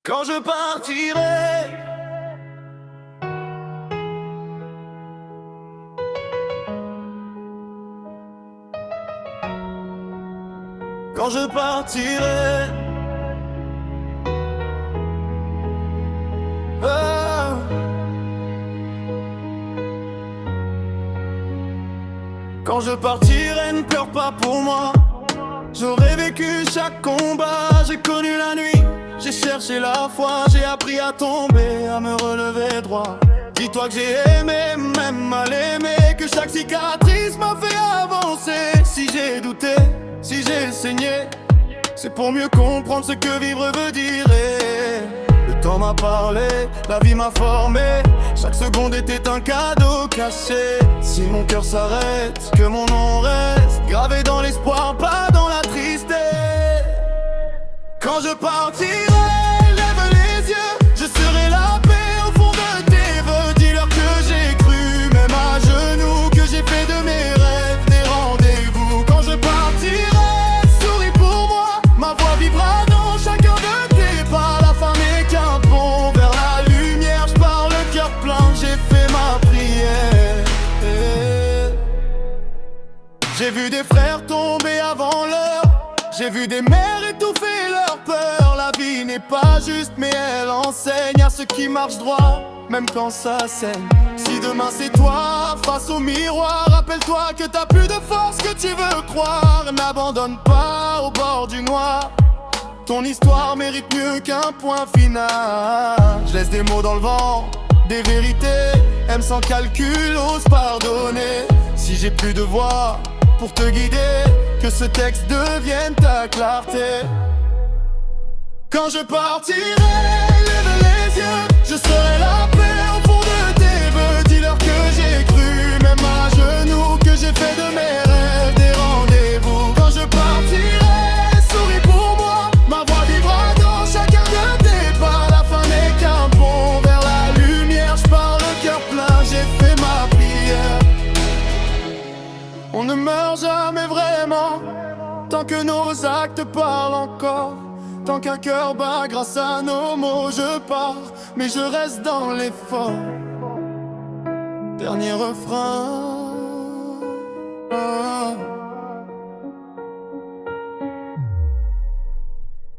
Quand je partirai, quand je partirai, ah. Quand je partirai, ne pleure pas pour moi. J'aurais vécu chaque combat, j'ai connu la nuit, j'ai cherché la foi, j'ai appris à tomber, à me relever droit. Dis-toi que j'ai aimé, même mal aimé, que chaque cicatrice m'a fait avancer. Si j'ai douté, si j'ai saigné, c'est pour mieux comprendre ce que vivre veut dire. Et le temps m'a parlé, la vie m'a formé, chaque seconde était un cadeau caché. Si mon cœur s'arrête, que mon nom reste gravé dans l'espoir, pas dans la tristesse. Quand je partirai, lève les yeux, je serai la paix au fond de tes vœux. Dis-leur que j'ai cru, même à genoux, que j'ai fait de mes rêves des rendez-vous. Quand je partirai, souris pour moi, ma voix vivra dans chacun de tes pas. La fin n'est qu'un pont vers la lumière, je pars le cœur plein, j'ai fait ma prière. J'ai vu des frères tomber avant l'heure, j'ai vu des mères étouffer leur peur. La vie n'est pas juste mais elle enseigne à ceux qui marchent droit, même quand ça saigne. Si demain c'est toi face au miroir, rappelle-toi que t'as plus de force que tu veux croire. N'abandonne pas au bord du noir, ton histoire mérite mieux qu'un point final. Je laisse des mots dans le vent, des vérités, aime sans calcul, ose pardonner. Si j'ai plus de voix pour te guider, que ce texte devienne ta clarté. Quand je partirai, lève les yeux, je serai la paix au fond de tes vœux. Dis-leur que j'ai cru, même à genoux, que j'ai fait de mes rêves des rendez-vous. Quand je partirai, souris pour moi, ma voix vivra dans chacun de tes pas. La fin n'est qu'un pont vers la lumière, je pars le cœur plein, j'ai fait ma prière. On ne meurt jamais vraiment, tant que nos actes parlent encore. Tant qu'un cœur bat grâce à nos mots, je pars, mais je reste dans l'effort. Dernier refrain.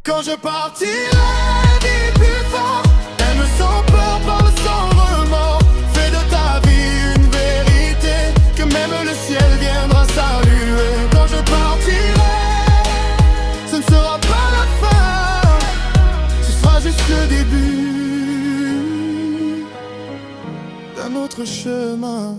Quand je partirai, vis plus fort, aime sans peur, parle sans remords. Fais de ta vie une vérité, que même le ciel viendra saluer. Quand je partirai, ce ne sera pas la fin, ce sera juste le début d'un autre chemin.